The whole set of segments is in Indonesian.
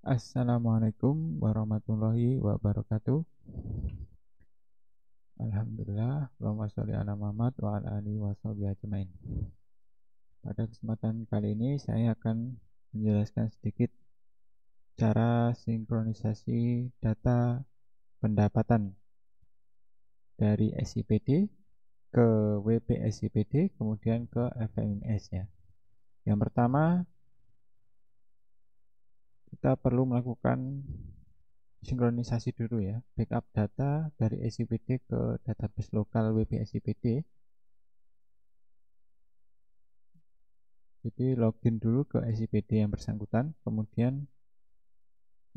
Assalamualaikum warahmatullahi wabarakatuh. Alhamdulillah, Allahumma sholli ala Muhammad wa ala alihi washabihi ajmain. Pada kesempatan kali ini saya akan menjelaskan sedikit cara sinkronisasi data pendapatan dari SIPD ke WP-SIPD kemudian ke FMS ya. Yang pertama, kita perlu melakukan sinkronisasi dulu ya, backup data dari SIPD ke database lokal WP-SIPD. Jadi login dulu ke SIPD yang bersangkutan, kemudian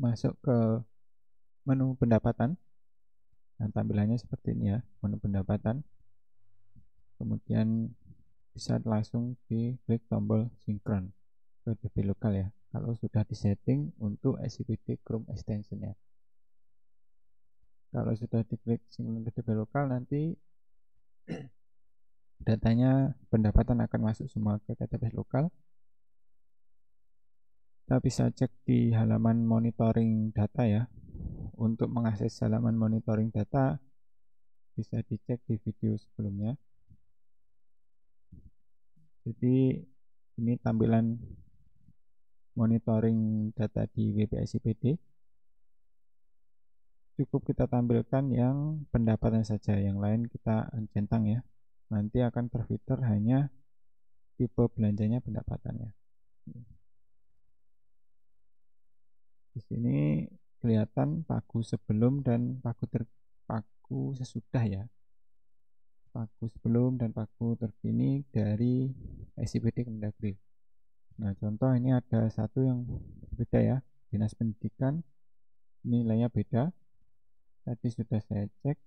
masuk ke menu pendapatan. Nah, tampilannya seperti ini ya, menu pendapatan. Kemudian bisa langsung diklik tombol sinkron ke DB lokal ya, kalau sudah disetting untuk SIPD Chrome extensionnya. Kalau sudah diklik sinkron ke DB lokal, nanti datanya pendapatan akan masuk semua ke database lokal. Kita bisa cek di halaman monitoring data ya. Untuk mengakses halaman monitoring data bisa dicek di video sebelumnya. Jadi ini tampilan monitoring data di WP-SIPD. Cukup kita tampilkan yang pendapatan saja, yang lain kita centang ya. Nanti akan terfilter hanya tipe belanjanya pendapatannya. Di sini kelihatan pagu sebelum dan pagu sesudah ya. Pagu sebelum dan pagu terkini dari SIPD Kemendagri. Nah, contoh ini ada satu yang beda ya, Dinas Pendidikan, nilainya beda. Tadi sudah saya cek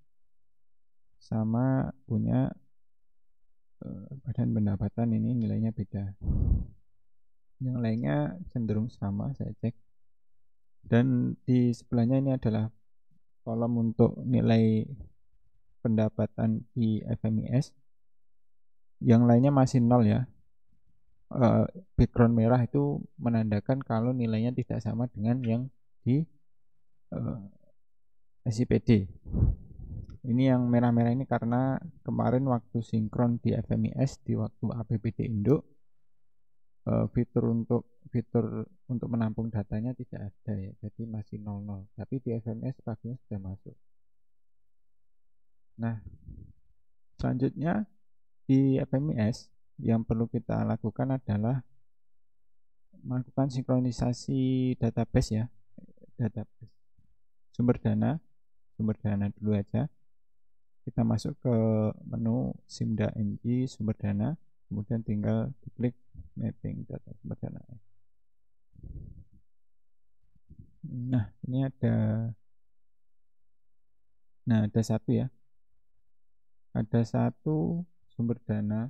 sama punya badan pendapatan, ini nilainya beda. Yang lainnya cenderung sama, saya cek. Dan di sebelahnya ini adalah kolom untuk nilai pendapatan di FMIS. Yang lainnya masih nol ya. Background merah itu menandakan kalau nilainya tidak sama dengan yang di SIPD. Ini yang merah-merah ini karena kemarin waktu sinkron di FMIS, di waktu APBD induk, fitur untuk menampung datanya tidak ada ya, jadi masih 00. Tapi di FMS paginya sudah masuk. Nah, selanjutnya di FMIS yang perlu kita lakukan adalah melakukan sinkronisasi database ya, database sumber dana dulu aja. Kita masuk ke menu Simda NG sumber dana, kemudian tinggal diklik mapping data sumber dana. Nah, ini ada satu ya. Ada satu sumber dana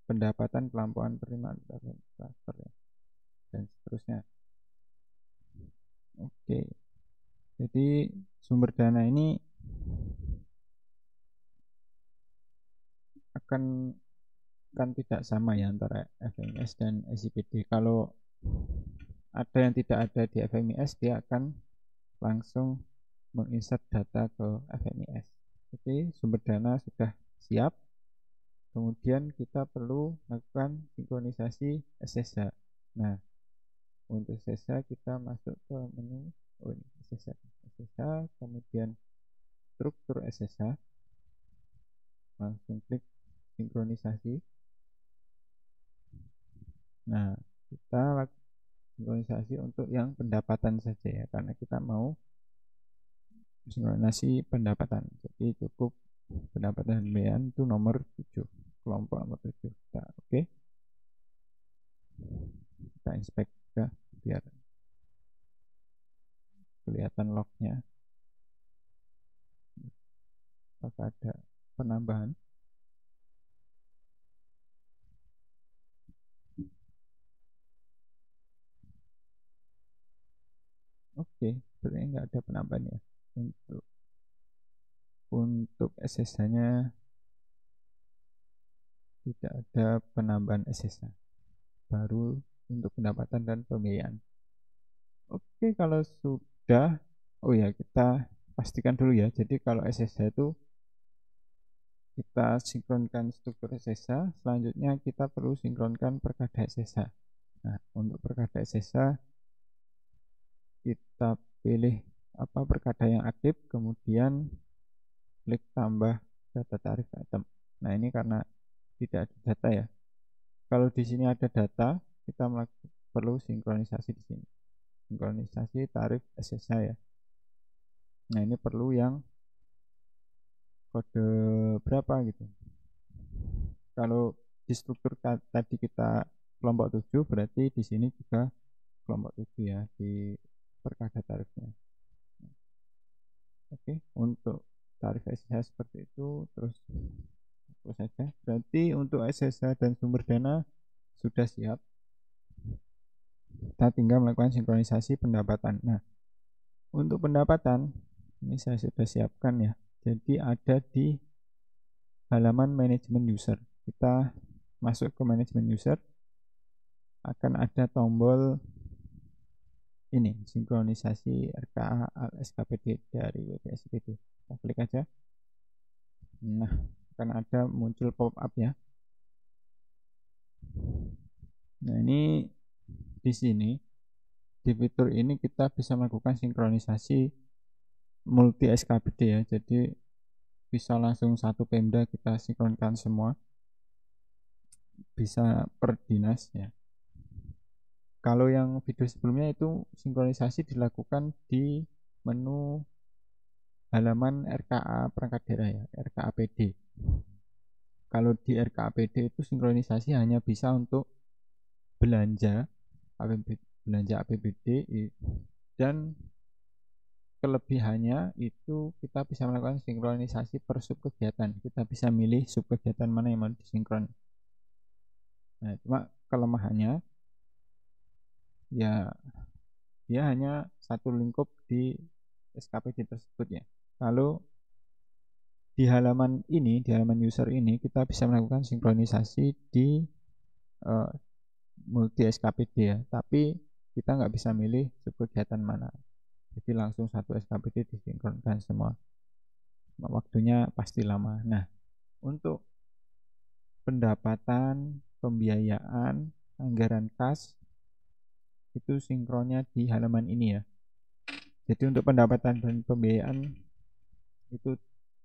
pendapatan pelampauan penerimaan transfer ya, dan seterusnya. Oke. Jadi sumber dana ini akan tidak sama ya antara FMIS dan SIPD. Kalau ada yang tidak ada di FMIS, dia akan langsung menginsert data ke FMIS. Jadi sumber dana sudah siap. Kemudian kita perlu melakukan sinkronisasi SSH. Nah, untuk SSH kita masuk ke menu SSH, kemudian struktur SSH, langsung klik sinkronisasi. Nah, kita lakukan sinkronisasi untuk yang pendapatan saja ya, karena kita mau sinkronisasi pendapatan. Jadi cukup pendapatan pembiayaan itu nomor 7, kelompok nomor 7. Nah, oke. Kita inspect juga biar kelihatan lognya. Apakah ada penambahan? Oke, sebenarnya nggak ada penambahan ya. Untuk SSH-nya tidak ada penambahan SSH. Baru untuk pendapatan dan pembiayaan. Oke, kalau sudah, oh ya kita pastikan dulu ya. Jadi kalau SSH itu kita sinkronkan struktur SSH, selanjutnya kita perlu sinkronkan perkada SSH. Nah, untuk perkada SSH kita pilih apa perkada yang aktif, kemudian klik tambah data tarif item. Nah, ini karena tidak ada data ya. Kalau di sini ada data, kita perlu sinkronisasi di sini. Sinkronisasi tarif SSH ya. Nah, ini perlu yang kode berapa gitu. Kalau di struktur tadi kita kelompok 7, berarti di sini juga kelompok 7 ya di perkada tarifnya. Oke, untuk tarif SSH seperti itu, terus saja. Berarti untuk SSH dan sumber dana sudah siap. Kita tinggal melakukan sinkronisasi pendapatan. Nah, untuk pendapatan ini saya sudah siapkan ya. Jadi ada di halaman manajemen user. Kita masuk ke manajemen user, akan ada tombol ini sinkronisasi RKA SKPD dari WPSIPD. Kita klik aja. Nah, akan ada muncul pop up ya. Nah, ini di sini di fitur ini kita bisa melakukan sinkronisasi multi SKPD ya. Jadi bisa langsung satu Pemda kita sinkronkan semua. Bisa per dinas ya. Kalau yang video sebelumnya itu sinkronisasi dilakukan di menu halaman RKA perangkat daerah ya, RKA PD. Kalau di RKA PD itu sinkronisasi hanya bisa untuk belanja belanja APBD dan kelebihannya itu kita bisa melakukan sinkronisasi per sub kegiatan. Kita bisa milih sub kegiatan mana yang mau disinkron. Nah, cuma kelemahannya ya dia hanya satu lingkup di SKPD tersebut ya. Lalu di halaman ini, di halaman user ini kita bisa melakukan sinkronisasi di uh, multi SKPD ya, tapi kita nggak bisa milih subkegiatan mana. Jadi langsung satu SKPD disinkronkan semua. Waktunya pasti lama. Nah, untuk pendapatan, pembiayaan, anggaran kas itu sinkronnya di halaman ini ya. Jadi untuk pendapatan dan pembiayaan itu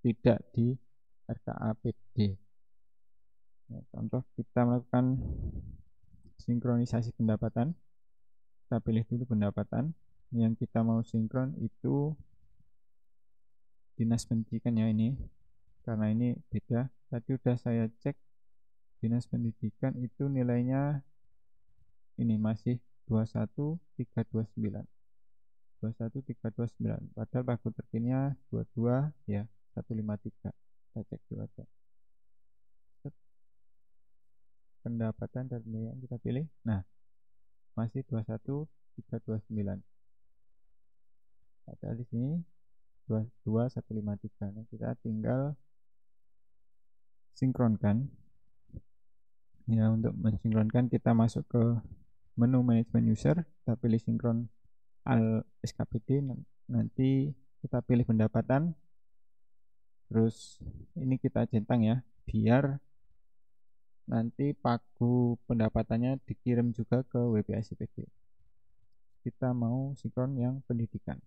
tidak di RKAPD. Ya, contoh kita melakukan sinkronisasi pendapatan. Kita pilih dulu pendapatan. Yang kita mau sinkron itu dinas pendidikan ya ini. Karena ini beda. Tadi sudah saya cek dinas pendidikan itu nilainya ini masih 21329. 21329. Padahal pagu terkininya 22 ya 153. Kita cek dulu aja. Pendapatan dan pembiayaan kita pilih. Nah, masih 21329. Ada di sini 22153. Nah, kita tinggal sinkronkan. Ya, untuk mensinkronkan kita masuk ke menu manajemen user, kita pilih sinkron al SKPD, nanti kita pilih pendapatan, terus ini kita centang ya, biar nanti pagu pendapatannya dikirim juga ke WPSIPD. Kita mau sinkron yang pendidikan.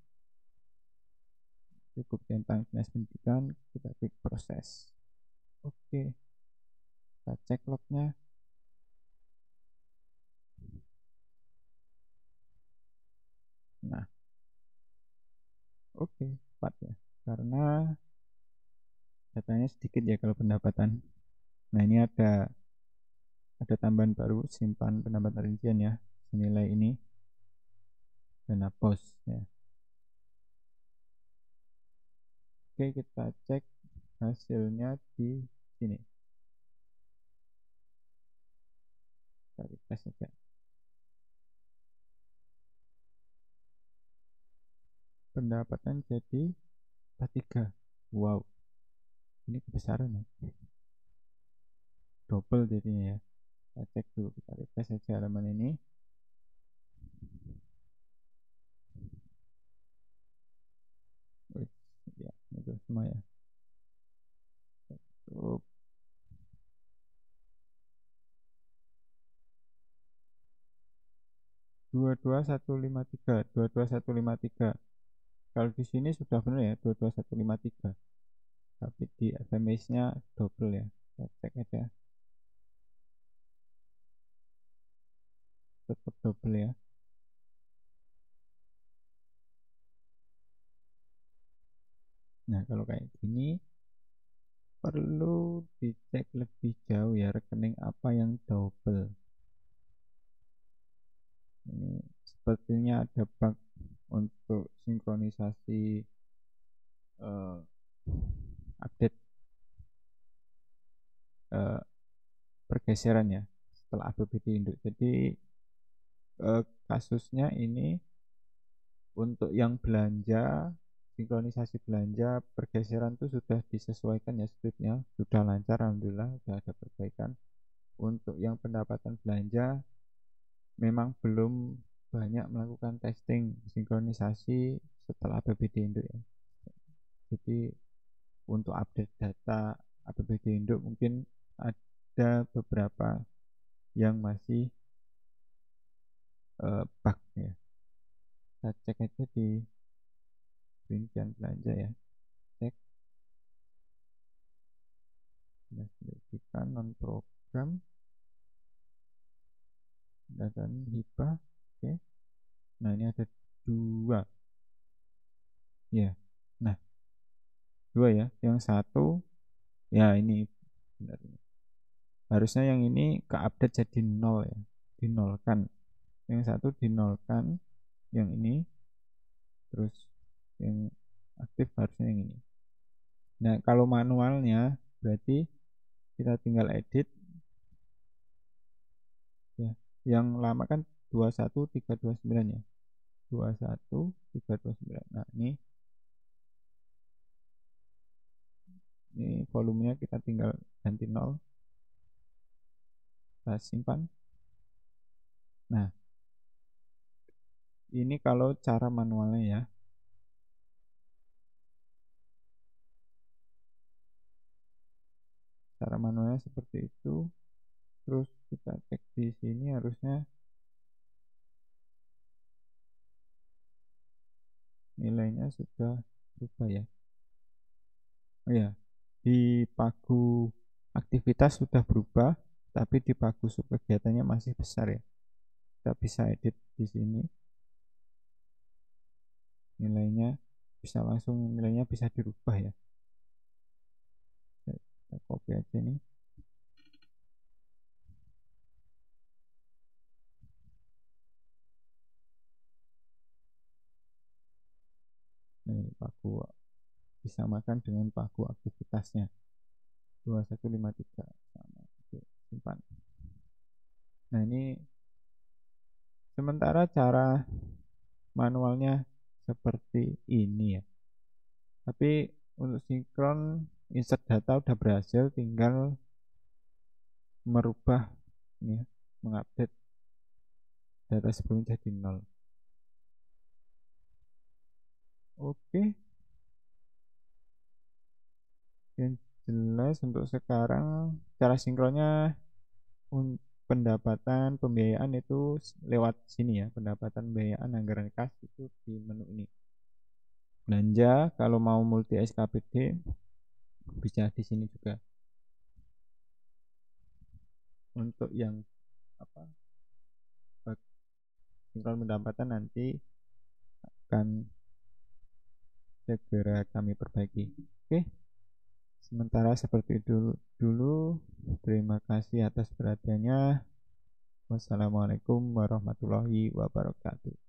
Cukup centang dinas pendidikan, kita klik proses. Oke, kita cek lognya. Nah, oke, tepat ya. Karena datanya sedikit ya kalau pendapatan. Nah, ini ada tambahan baru simpan pendapatan rincian ya. Senilai ini dana pos ya. Oke, kita cek hasilnya di sini. Kita refresh saja. Pendapatan jadi 43. Wow, ini kebesaran ya. Double jadinya ya. Kita cek dulu, kita refresh saja halaman ini. Nah, pendapatan jadi 43. Wow, ini kebesaran ya. Double jadinya ya. Kita cek dulu, kita refresh saja halaman ini. Kita cek dulu, kita refresh saja halaman ini. Nah, pendapatan jadi 43. Wow, ini kebesaran ya. Double jadinya ya. Kita cek dulu, kita refresh saja halaman ini. sama ya. Cukup. 22153. Kalau di sini sudah benar ya 22153. Tapi di FMS-nya double ya. Kita cek aja. Tetap double ya. Nah, kalau kayak gini perlu dicek lebih jauh ya rekening apa yang double. Ini sepertinya ada bug untuk sinkronisasi eh, update eh, pergeseran ya setelah APBD induk. Jadi kasusnya ini untuk yang belanja, sinkronisasi belanja pergeseran itu sudah disesuaikan ya scriptnya, sudah lancar alhamdulillah, sudah ada perbaikan. Untuk yang pendapatan belanja memang belum banyak melakukan testing sinkronisasi setelah APBD induk ya. Jadi untuk update data APBD induk mungkin ada beberapa yang masih bug ya. Kita cek aja di rincian belanja ya. Cek signifikan non program dan hibah. Oke. Nah ini ada dua ya. Nah dua ya. Yang satu ya ini benar ini. Harusnya yang ini ke update jadi nol ya, dinolkan. Yang satu dinolkan, yang ini terus yang aktif harusnya yang ini. Nah kalau manualnya berarti kita tinggal edit ya. Yang lama kan 21329 ya, 21329. Nah ini volumenya kita tinggal ganti 0, kita simpan. Nah ini kalau cara manualnya ya. Cara manualnya seperti itu. Terus kita cek di sini harusnya nilainya sudah berubah ya. Oh ya, di pagu aktivitas sudah berubah, tapi di pagu subkegiatannya masih besar ya. Kita bisa edit di sini. Nilainya bisa langsung, nilainya bisa dirubah ya. Kita copy aja nih. Nih, pagu disamakan dengan pagu aktivitasnya 2153 sama. Oke, simpan. Nah ini sementara cara manualnya seperti ini ya. Tapi untuk sinkron insert data udah berhasil, tinggal merubah ini ya, mengupdate data sebelumnya jadi 0. Oke, yang jelas untuk sekarang cara sinkronnya pendapatan pembiayaan itu lewat sini ya, pendapatan pembiayaan anggaran kas itu di menu ini. Belanja kalau mau multi SKPD bisa di sini juga. Untuk yang apa sinkron pendapatan nanti akan segera kami perbaiki. Oke, sementara seperti itu dulu. Terima kasih atas perhatiannya. Wassalamualaikum warahmatullahi wabarakatuh.